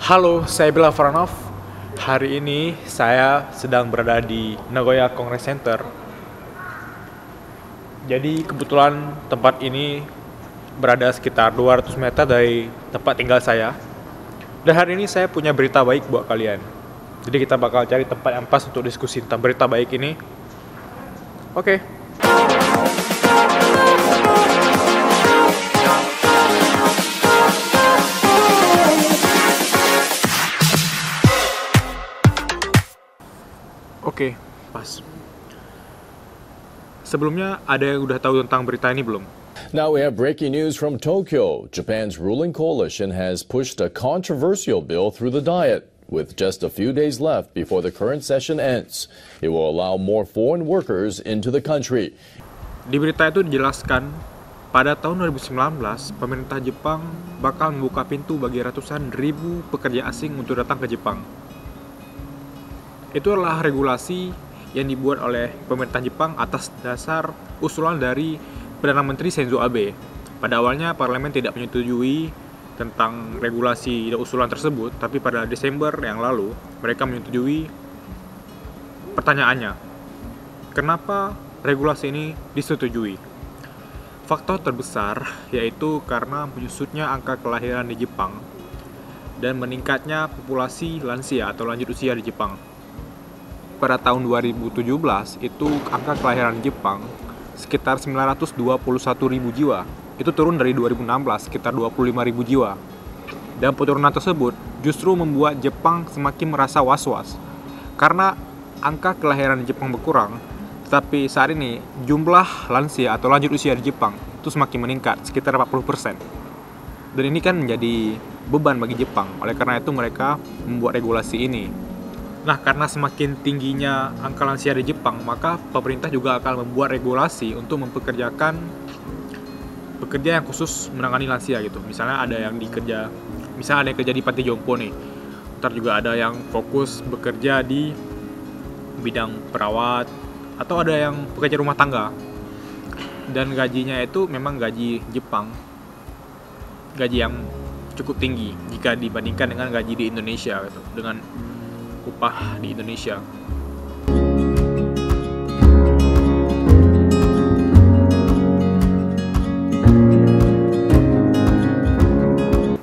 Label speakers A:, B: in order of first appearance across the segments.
A: Halo, saya Bella Faranov. Hari ini saya sedang berada di Nagoya Congress Center. Jadi kebetulan tempat ini berada sekitar 200 meter dari tempat tinggal saya. Dan hari ini saya punya berita baik buat kalian. Jadi kita bakal cari tempat yang pas untuk diskusi tentang berita baik ini. Oke. Oke, pas. Sebelumnya ada yang udah tahu tentang berita ini belum?
B: Now we have breaking news from Tokyo. Japan's ruling coalition has pushed a controversial bill through the Diet. With just a few days left before the current session ends, it will allow more foreign workers into the country.
A: Di berita itu dijelaskan, pada tahun 2019, pemerintah Jepang bakal membuka pintu bagi ratusan ribu pekerja asing untuk datang ke Jepang. Itu adalah regulasi yang dibuat oleh pemerintah Jepang atas dasar usulan dari Perdana Menteri Shinzo Abe. Pada awalnya parlemen tidak menyetujui tentang regulasi dan usulan tersebut, tapi pada Desember yang lalu mereka menyetujui. Pertanyaannya, kenapa regulasi ini disetujui? Faktor terbesar yaitu karena menyusutnya angka kelahiran di Jepang dan meningkatnya populasi lansia atau lanjut usia di Jepang. Pada tahun 2017 itu angka kelahiran Jepang sekitar 921.000 jiwa. Itu turun dari 2016 sekitar 25.000 jiwa. Dan penurunan tersebut justru membuat Jepang semakin merasa was-was. Karena angka kelahiran di Jepang berkurang, tetapi saat ini jumlah lansia atau lanjut usia di Jepang itu semakin meningkat sekitar 40%. Dan ini kan menjadi beban bagi Jepang. Oleh karena itu mereka membuat regulasi ini. Nah, karena semakin tingginya angka lansia di Jepang, maka pemerintah juga akan membuat regulasi untuk mempekerjakan pekerja yang khusus menangani lansia gitu. Misalnya ada yang kerja di panti jompo nih. Ntar juga ada yang fokus bekerja di bidang perawat atau ada yang pekerja rumah tangga. Dan gajinya itu memang gaji Jepang. Gaji yang cukup tinggi jika dibandingkan dengan gaji di Indonesia gitu. Dengan upah di Indonesia.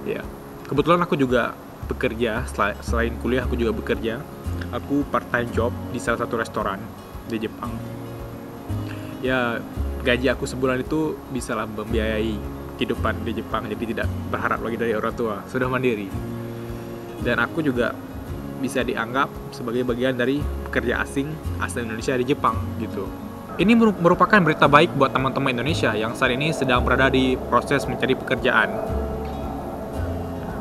A: Ya, kebetulan aku juga bekerja selain kuliah aku juga bekerja. Aku part time job di salah satu restoran di Jepang. Ya, gaji aku sebulan itu bisalah membiayai kehidupan di Jepang, jadi tidak berharap lagi dari orang tua, sudah mandiri. Dan aku juga bisa dianggap sebagai bagian dari pekerja asing asal Indonesia di Jepang gitu. Ini merupakan berita baik buat teman-teman Indonesia yang saat ini sedang berada di proses mencari pekerjaan.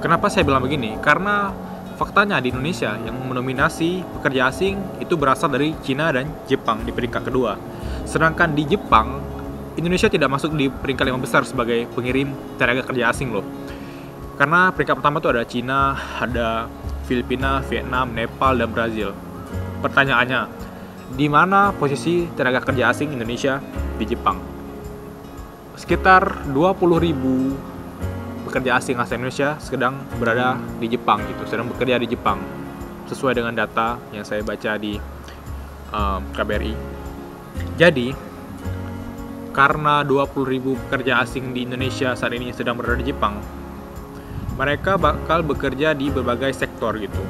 A: Kenapa saya bilang begini? Karena faktanya di Indonesia yang mendominasi pekerja asing itu berasal dari Cina dan Jepang di peringkat kedua. Sedangkan di Jepang, Indonesia tidak masuk di peringkat 5 besar sebagai pengirim tenaga kerja asing loh. Karena peringkat pertama itu ada Cina, ada Filipina, Vietnam, Nepal, dan Brazil. Pertanyaannya, di mana posisi tenaga kerja asing Indonesia di Jepang? Sekitar 20.000 pekerja asing asal Indonesia sedang berada di Jepang gitu, sedang bekerja di Jepang. Sesuai dengan data yang saya baca di KBRI. Jadi, karena 20.000 pekerja asing di Indonesia saat ini sedang berada di Jepang, mereka bakal bekerja di berbagai sektor gitu.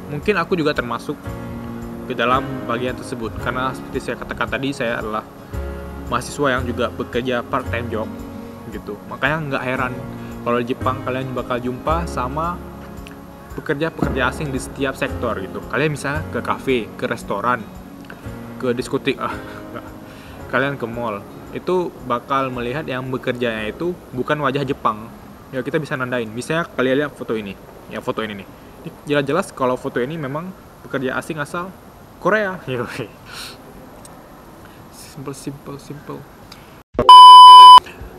A: Mungkin aku juga termasuk ke dalam bagian tersebut karena seperti saya katakan tadi, saya adalah mahasiswa yang juga bekerja part time job gitu. Makanya nggak heran kalau di Jepang kalian bakal jumpa sama pekerja-pekerja asing di setiap sektor gitu. Kalian misalnya ke kafe, ke restoran, ke diskotik, kalian ke mall, itu bakal melihat yang bekerjanya itu bukan wajah Jepang. Ya kita bisa nandain. Misalnya kalian lihat foto ini. Ya foto ini nih. Jelas-jelas kalau foto ini memang pekerja asing asal Korea. Simple.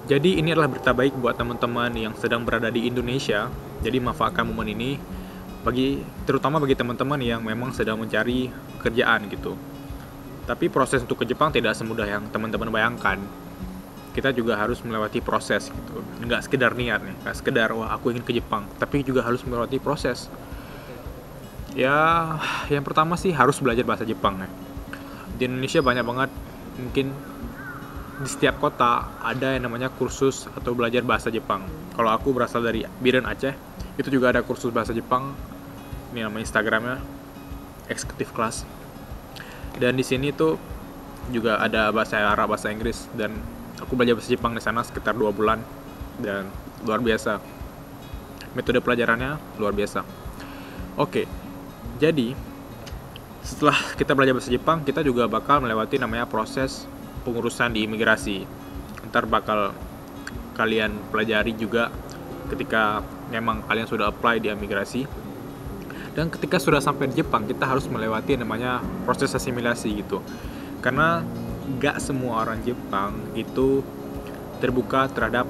A: Jadi ini adalah berita baik buat teman-teman yang sedang berada di Indonesia. Jadi manfaatkan momen ini terutama bagi teman-teman yang memang sedang mencari pekerjaan gitu. Tapi proses untuk ke Jepang tidak semudah yang teman-teman bayangkan. kita juga harus melewati proses gitu. Nggak sekedar niat nih, nggak sekedar wah aku ingin ke Jepang, tapi juga harus melewati proses. Ya, yang pertama sih harus belajar bahasa Jepang ya. Di Indonesia banyak banget, mungkin di setiap kota ada yang namanya kursus atau belajar bahasa Jepang. Kalau aku berasal dari Biren Aceh, itu juga ada kursus bahasa Jepang. Ini nama Instagramnya Executive Class. Dan di sini tuh juga ada bahasa Arab, bahasa Inggris, dan aku belajar bahasa Jepang di sana sekitar 2 bulan dan luar biasa. Metode pelajarannya luar biasa. Oke. Jadi setelah kita belajar bahasa Jepang, kita juga bakal melewati namanya proses pengurusan di imigrasi. Ntar bakal kalian pelajari juga ketika memang kalian sudah apply di imigrasi. Dan ketika sudah sampai di Jepang, kita harus melewati namanya proses asimilasi gitu. Karena gak semua orang Jepang itu terbuka terhadap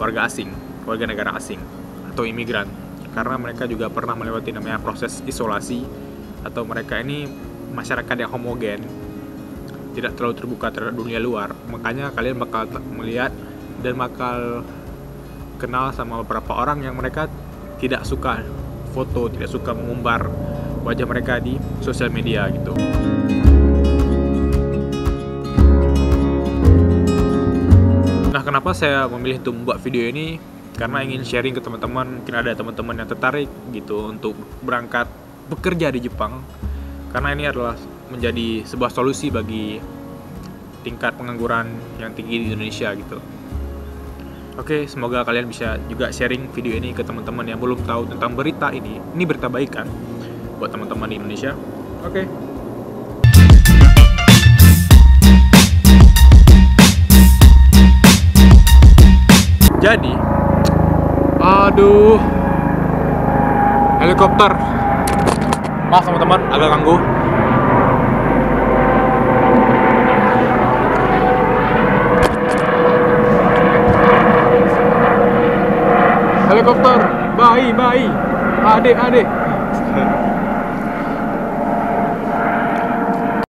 A: warga asing, warga negara asing atau imigran. Karena mereka juga pernah melewati namanya proses isolasi, atau mereka ini masyarakat yang homogen, tidak terlalu terbuka terhadap dunia luar. Makanya kalian bakal melihat dan bakal kenal sama beberapa orang yang mereka tidak suka foto, tidak suka mengumbar wajah mereka di sosial media gitu. Nah, kenapa saya memilih untuk membuat video ini? Karena ingin sharing ke teman-teman, mungkin ada teman-teman yang tertarik gitu untuk berangkat bekerja di Jepang. Karena ini adalah menjadi sebuah solusi bagi tingkat pengangguran yang tinggi di Indonesia gitu. Oke, semoga kalian bisa juga sharing video ini ke teman-teman yang belum tahu tentang berita ini. Ini berita baik kan buat teman-teman di Indonesia. Oke. Jadi, aduh, helikopter. Maaf teman-teman, agak ganggu. Helikopter, bayi, adik.